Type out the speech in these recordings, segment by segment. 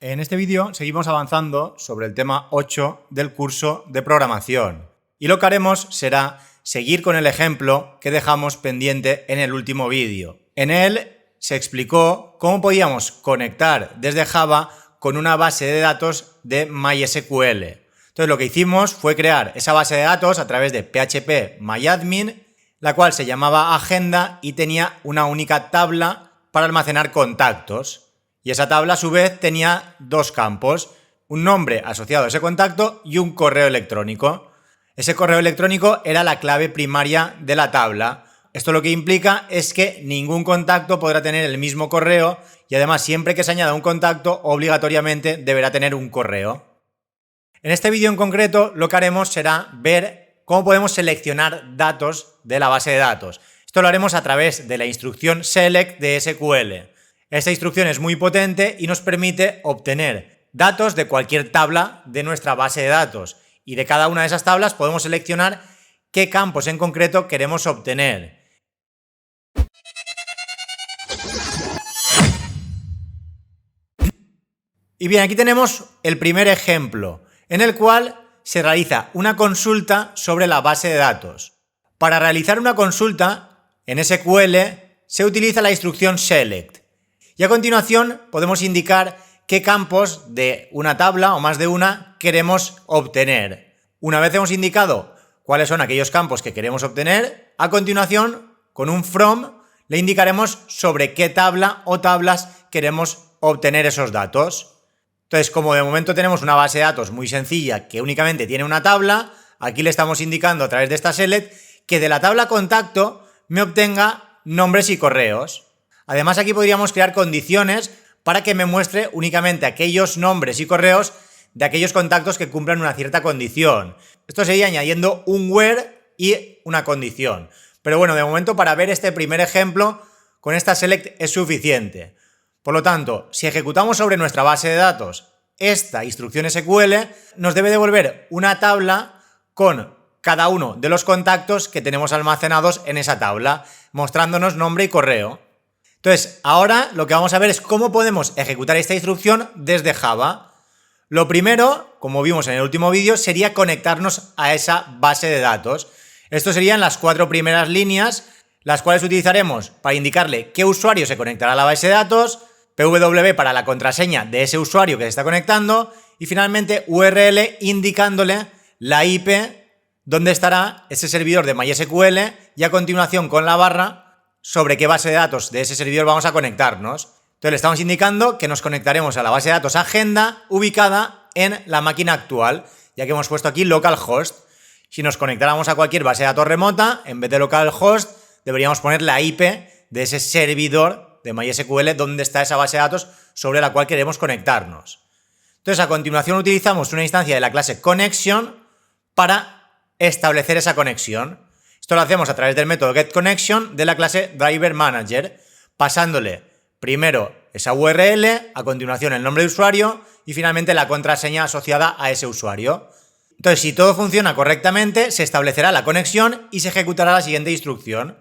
En este vídeo seguimos avanzando sobre el tema 8 del curso de programación y lo que haremos será seguir con el ejemplo que dejamos pendiente en el último vídeo. En él se explicó cómo podíamos conectar desde Java con una base de datos de MySQL. Entonces lo que hicimos fue crear esa base de datos a través de PHP MyAdmin, la cual se llamaba Agenda y tenía una única tabla para almacenar contactos. Y esa tabla a su vez tenía dos campos, un nombre asociado a ese contacto y un correo electrónico. Ese correo electrónico era la clave primaria de la tabla. Esto lo que implica es que ningún contacto podrá tener el mismo correo y además siempre que se añada un contacto obligatoriamente deberá tener un correo. En este vídeo en concreto lo que haremos será ver cómo podemos seleccionar datos de la base de datos. Esto lo haremos a través de la instrucción select de SQL. Esta instrucción es muy potente y nos permite obtener datos de cualquier tabla de nuestra base de datos y de cada una de esas tablas podemos seleccionar qué campos en concreto queremos obtener. Y bien, aquí tenemos el primer ejemplo en el cual se realiza una consulta sobre la base de datos. Para realizar una consulta en SQL se utiliza la instrucción select. Y a continuación podemos indicar qué campos de una tabla o más de una queremos obtener. Una vez hemos indicado cuáles son aquellos campos que queremos obtener, a continuación con un from le indicaremos sobre qué tabla o tablas queremos obtener esos datos. Entonces, como de momento tenemos una base de datos muy sencilla que únicamente tiene una tabla, aquí le estamos indicando a través de esta select que de la tabla contacto me obtenga nombres y correos. Además, aquí podríamos crear condiciones para que me muestre únicamente aquellos nombres y correos de aquellos contactos que cumplan una cierta condición. Esto sería añadiendo un where y una condición. Pero bueno, de momento para ver este primer ejemplo, con esta select es suficiente. Por lo tanto, si ejecutamos sobre nuestra base de datos esta instrucción SQL, nos debe devolver una tabla con cada uno de los contactos que tenemos almacenados en esa tabla, mostrándonos nombre y correo. Entonces, ahora lo que vamos a ver es cómo podemos ejecutar esta instrucción desde Java. Lo primero, como vimos en el último vídeo, sería conectarnos a esa base de datos. Esto serían las 4 primeras líneas, las cuales utilizaremos para indicarle qué usuario se conectará a la base de datos, PW para la contraseña de ese usuario que se está conectando y finalmente URL indicándole la IP donde estará ese servidor de MySQL y a continuación con la barra sobre qué base de datos de ese servidor vamos a conectarnos. Entonces le estamos indicando que nos conectaremos a la base de datos Agenda ubicada en la máquina actual, ya que hemos puesto aquí localhost. Si nos conectáramos a cualquier base de datos remota, en vez de localhost, deberíamos poner la IP de ese servidor de MySQL donde está esa base de datos sobre la cual queremos conectarnos. Entonces a continuación utilizamos una instancia de la clase connection para establecer esa conexión. Esto lo hacemos a través del método getConnection de la clase DriverManager, pasándole primero esa URL, a continuación el nombre de usuario y finalmente la contraseña asociada a ese usuario. Entonces, si todo funciona correctamente, se establecerá la conexión y se ejecutará la siguiente instrucción.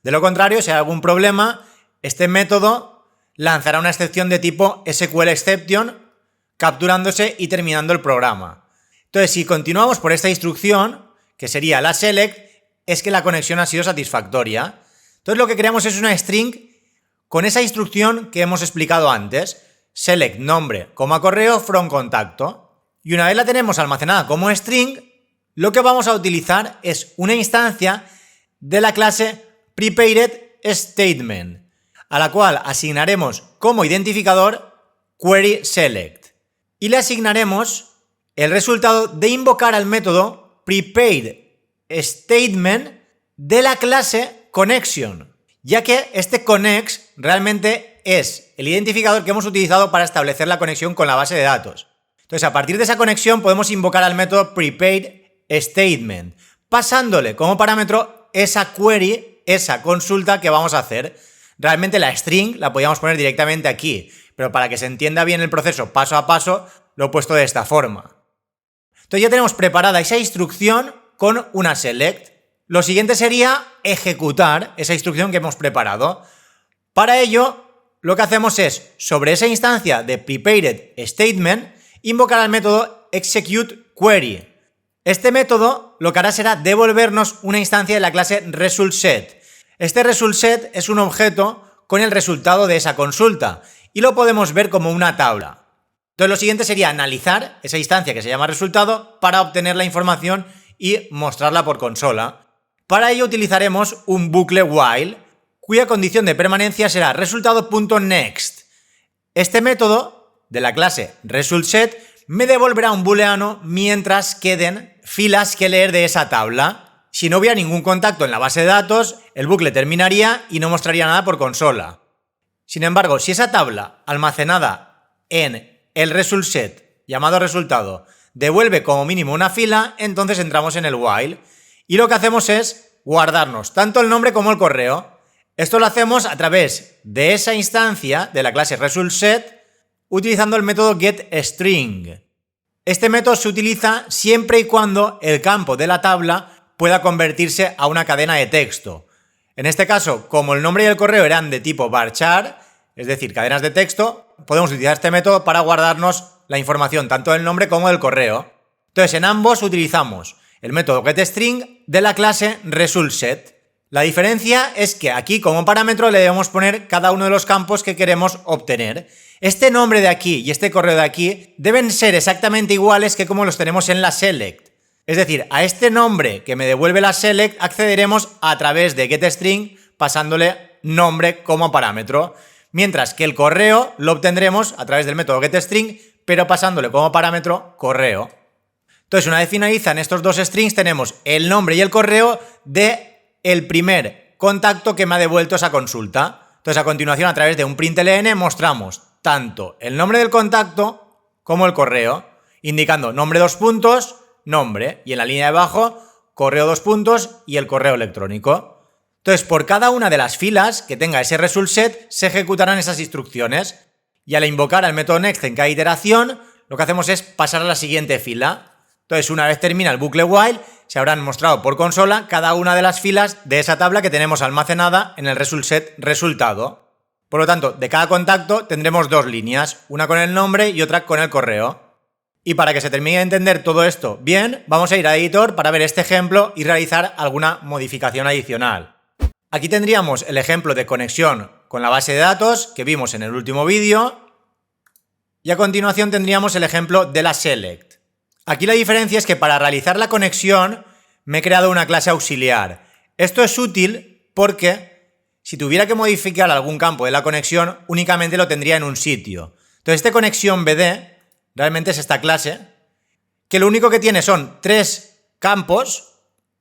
De lo contrario, si hay algún problema, este método lanzará una excepción de tipo SQLException, capturándose y terminando el programa. Entonces, si continuamos por esta instrucción, que sería la select, es que la conexión ha sido satisfactoria. Entonces lo que creamos es una string con esa instrucción que hemos explicado antes, select nombre, correo, from contacto. Y una vez la tenemos almacenada como string, lo que vamos a utilizar es una instancia de la clase preparedStatement, a la cual asignaremos como identificador querySelect. Y le asignaremos el resultado de invocar al método preparedStatement de la clase connection, ya que este connects realmente es el identificador que hemos utilizado para establecer la conexión con la base de datos. Entonces, a partir de esa conexión podemos invocar al método preparedStatement, pasándole como parámetro esa query, esa consulta que vamos a hacer. Realmente la string la podíamos poner directamente aquí, pero para que se entienda bien el proceso paso a paso, lo he puesto de esta forma. Entonces ya tenemos preparada esa instrucción con una select. Lo siguiente sería ejecutar esa instrucción que hemos preparado. Para ello, lo que hacemos es, sobre esa instancia de prepared statement, invocar al método executeQuery. Este método lo que hará será devolvernos una instancia de la clase resultSet. Este resultSet es un objeto con el resultado de esa consulta y lo podemos ver como una tabla. Entonces lo siguiente sería analizar esa instancia que se llama resultado para obtener la información y mostrarla por consola. Para ello utilizaremos un bucle while, cuya condición de permanencia será resultado.next. Este método de la clase resultSet me devolverá un booleano mientras queden filas que leer de esa tabla. Si no hubiera ningún contacto en la base de datos, el bucle terminaría y no mostraría nada por consola. Sin embargo, si esa tabla almacenada en el resultSet llamado resultado devuelve como mínimo una fila, entonces entramos en el while y lo que hacemos es guardarnos tanto el nombre como el correo. Esto lo hacemos a través de esa instancia de la clase resultSet utilizando el método getString. Este método se utiliza siempre y cuando el campo de la tabla pueda convertirse a una cadena de texto. En este caso, como el nombre y el correo eran de tipo varchar, es decir, cadenas de texto, podemos utilizar este método para guardarnos la información tanto del nombre como del correo. Entonces, en ambos utilizamos el método getString de la clase resultSet. La diferencia es que aquí como parámetro le debemos poner cada uno de los campos que queremos obtener. Este nombre de aquí y este correo de aquí deben ser exactamente iguales que como los tenemos en la select. Es decir, a este nombre que me devuelve la select accederemos a través de getString pasándole nombre como parámetro, mientras que el correo lo obtendremos a través del método getString, pero pasándole como parámetro correo. Entonces, una vez finalizan estos dos strings, tenemos el nombre y el correo de el primer contacto que me ha devuelto esa consulta. Entonces, a continuación, a través de un println, mostramos tanto el nombre del contacto como el correo, indicando nombre 2 puntos, nombre, y en la línea de abajo, correo 2 puntos y el correo electrónico. Entonces, por cada una de las filas que tenga ese resultSet, se ejecutarán esas instrucciones. Y al invocar al método next en cada iteración, lo que hacemos es pasar a la siguiente fila. Entonces, una vez termina el bucle while, se habrán mostrado por consola cada una de las filas de esa tabla que tenemos almacenada en el resultSet resultado. Por lo tanto, de cada contacto tendremos dos líneas, una con el nombre y otra con el correo. Y para que se termine de entender todo esto bien, vamos a ir a editor para ver este ejemplo y realizar alguna modificación adicional. Aquí tendríamos el ejemplo de conexión con la base de datos que vimos en el último vídeo y a continuación tendríamos el ejemplo de la select. Aquí la diferencia es que para realizar la conexión me he creado una clase auxiliar. Esto es útil porque si tuviera que modificar algún campo de la conexión únicamente lo tendría en un sitio. Entonces este conexión BD realmente es esta clase que lo único que tiene son 3 campos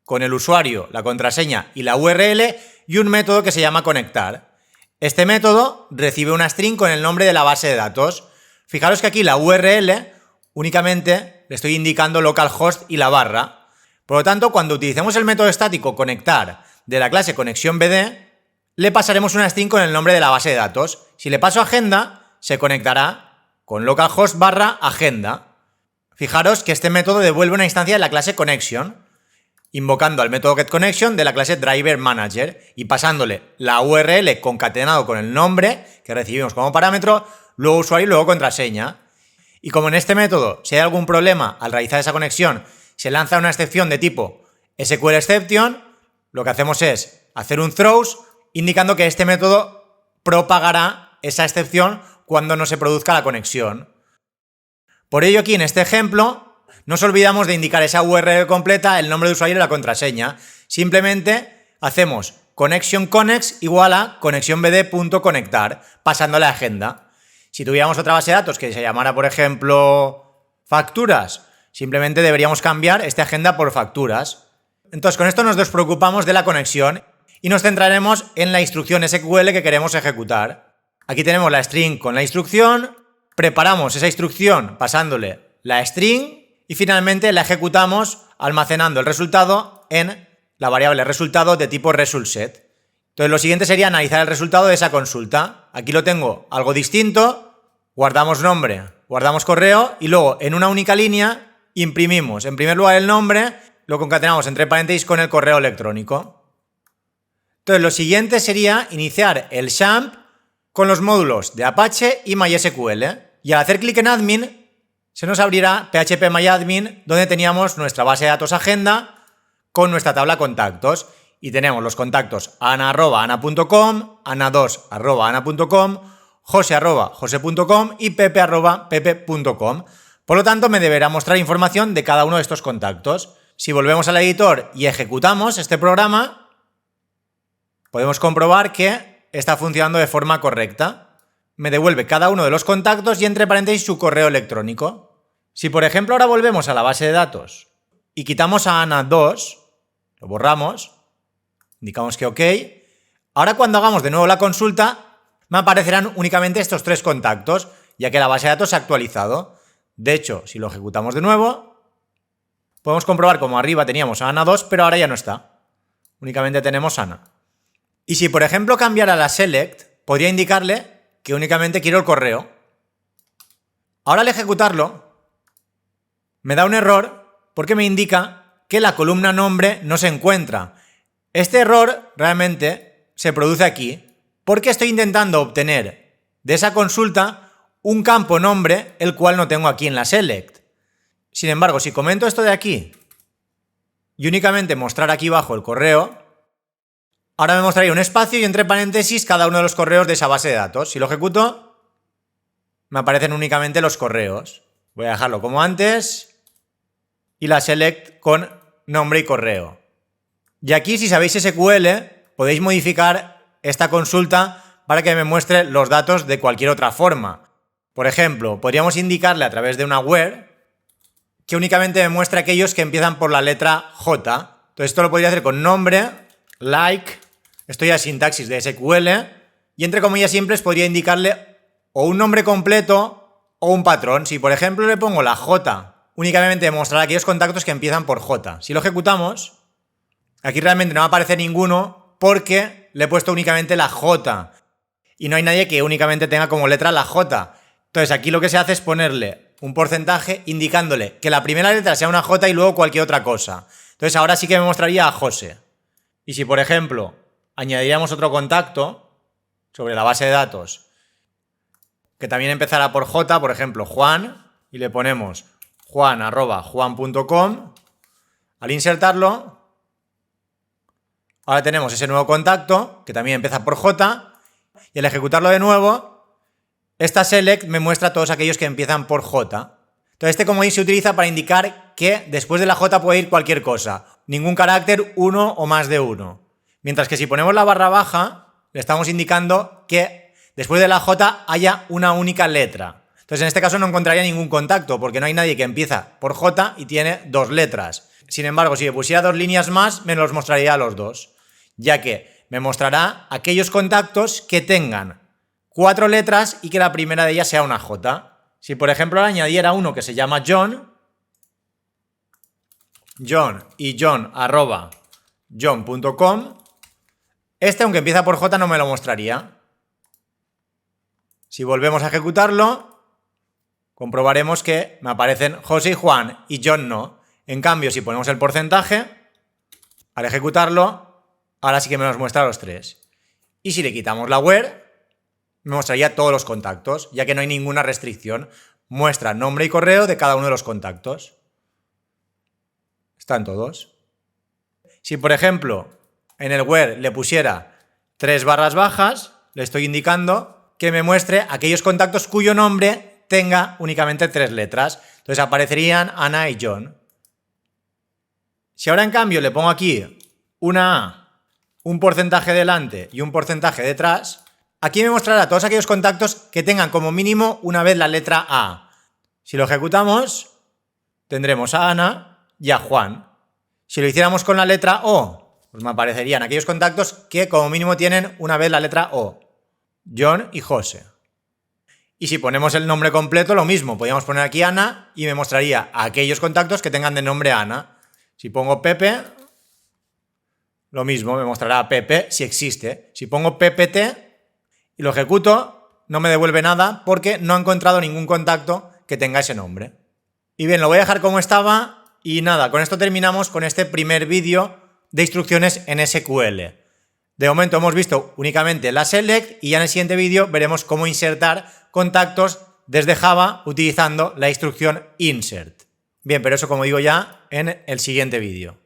con el usuario, la contraseña y la URL y un método que se llama conectar. Este método recibe una string con el nombre de la base de datos. Fijaros que aquí la URL únicamente le estoy indicando localhost y la barra. Por lo tanto, cuando utilicemos el método estático conectar de la clase conexión BD, le pasaremos una string con el nombre de la base de datos. Si le paso agenda, se conectará con localhost barra agenda. Fijaros que este método devuelve una instancia de la clase connection, invocando al método getConnection de la clase driverManager y pasándole la URL concatenado con el nombre que recibimos como parámetro, luego usuario y luego contraseña. Y como en este método, si hay algún problema al realizar esa conexión, se lanza una excepción de tipo SQLException, lo que hacemos es hacer un throws indicando que este método propagará esa excepción cuando no se produzca la conexión. Por ello aquí en este ejemplo no nos olvidamos de indicar esa URL completa, el nombre de usuario y la contraseña. Simplemente hacemos connectionConnex igual a connectionbd.conectar, pasando la agenda. Si tuviéramos otra base de datos que se llamara, por ejemplo, facturas, simplemente deberíamos cambiar esta agenda por facturas. Entonces, con esto nos despreocupamos de la conexión y nos centraremos en la instrucción SQL que queremos ejecutar. Aquí tenemos la string con la instrucción, preparamos esa instrucción pasándole la string y finalmente la ejecutamos almacenando el resultado en la variable resultado de tipo resultSet. Entonces lo siguiente sería analizar el resultado de esa consulta. Aquí lo tengo algo distinto, guardamos nombre, guardamos correo y luego en una única línea imprimimos en primer lugar el nombre, lo concatenamos entre paréntesis con el correo electrónico. Entonces lo siguiente sería iniciar el XAMPP con los módulos de Apache y MySQL. Y al hacer clic en Admin, se nos abrirá phpMyAdmin, donde teníamos nuestra base de datos agenda con nuestra tabla contactos. Y tenemos los contactos ana@ana.com, ana2@ana.com, jose@jose.com y pepe@pepe.com. Por lo tanto, me deberá mostrar información de cada uno de estos contactos. Si volvemos al editor y ejecutamos este programa, podemos comprobar que está funcionando de forma correcta. Me devuelve cada uno de los contactos y entre paréntesis su correo electrónico. Si por ejemplo ahora volvemos a la base de datos y quitamos a Ana2, lo borramos, indicamos que OK, ahora cuando hagamos de nuevo la consulta me aparecerán únicamente estos 3 contactos, ya que la base de datos se ha actualizado. De hecho, si lo ejecutamos de nuevo, podemos comprobar como arriba teníamos a Ana2, pero ahora ya no está. Únicamente tenemos Ana. Y si por ejemplo cambiara la select, podría indicarle que únicamente quiero el correo. Ahora al ejecutarlo, me da un error porque me indica que la columna nombre no se encuentra. Este error realmente se produce aquí porque estoy intentando obtener de esa consulta un campo nombre, el cual no tengo aquí en la select. Sin embargo, si comento esto de aquí y únicamente mostrar aquí abajo el correo, ahora me mostraría un espacio y entre paréntesis cada uno de los correos de esa base de datos. Si lo ejecuto, me aparecen únicamente los correos. Voy a dejarlo como antes y la select con nombre y correo. Y aquí, si sabéis SQL, podéis modificar esta consulta para que me muestre los datos de cualquier otra forma. Por ejemplo, podríamos indicarle a través de una where que únicamente me muestre aquellos que empiezan por la letra J. Entonces esto lo podría hacer con nombre, like, esto ya es sintaxis de SQL, y entre comillas simples podría indicarle o un nombre completo o un patrón. Si por ejemplo le pongo la J, únicamente me mostrará aquellos contactos que empiezan por J. Si lo ejecutamos, aquí realmente no va a aparecer ninguno porque le he puesto únicamente la J y no hay nadie que únicamente tenga como letra la J. Entonces aquí lo que se hace es ponerle un porcentaje indicándole que la primera letra sea una J y luego cualquier otra cosa. Entonces ahora sí que me mostraría a José. Y si por ejemplo añadiríamos otro contacto sobre la base de datos que también empezara por J, por ejemplo Juan, y le ponemos juan@juan.com, al insertarlo, ahora tenemos ese nuevo contacto que también empieza por J, y al ejecutarlo de nuevo, esta select me muestra todos aquellos que empiezan por J. Entonces este comodín se utiliza para indicar que después de la J puede ir cualquier cosa, ningún carácter, uno o más de uno. Mientras que si ponemos la barra baja, le estamos indicando que después de la J haya una única letra. Entonces en este caso no encontraría ningún contacto porque no hay nadie que empieza por J y tiene 2 letras. Sin embargo, si le pusiera 2 líneas más, me los mostraría a los 2, ya que me mostrará aquellos contactos que tengan 4 letras y que la primera de ellas sea una J. Si por ejemplo le añadiera uno que se llama John y john@john.com, este, aunque empieza por J, no me lo mostraría. Si volvemos a ejecutarlo, comprobaremos que me aparecen José y Juan y John no. En cambio, si ponemos el porcentaje, al ejecutarlo, ahora sí que me los muestra los 3. Y si le quitamos la where, me mostraría todos los contactos, ya que no hay ninguna restricción. Muestra nombre y correo de cada uno de los contactos. Están todos. Si, por ejemplo, en el where le pusiera 3 barras bajas, le estoy indicando que me muestre aquellos contactos cuyo nombre tenga únicamente 3 letras. Entonces aparecerían Ana y John. Si ahora en cambio le pongo aquí una A, un porcentaje delante y un porcentaje detrás, aquí me mostrará todos aquellos contactos que tengan como mínimo una vez la letra A. Si lo ejecutamos, tendremos a Ana y a Juan. Si lo hiciéramos con la letra O, pues me aparecerían aquellos contactos que como mínimo tienen una vez la letra O. John y José. Y si ponemos el nombre completo, lo mismo. Podríamos poner aquí Ana y me mostraría aquellos contactos que tengan de nombre Ana. Si pongo Pepe, lo mismo, me mostrará Pepe si existe. Si pongo PPT y lo ejecuto, no me devuelve nada porque no he encontrado ningún contacto que tenga ese nombre. Y bien, lo voy a dejar como estaba y nada, con esto terminamos con este primer vídeo de instrucciones en SQL. De momento hemos visto únicamente la select y ya en el siguiente vídeo veremos cómo insertar contactos desde Java utilizando la instrucción insert. Bien, pero eso como digo ya en el siguiente vídeo.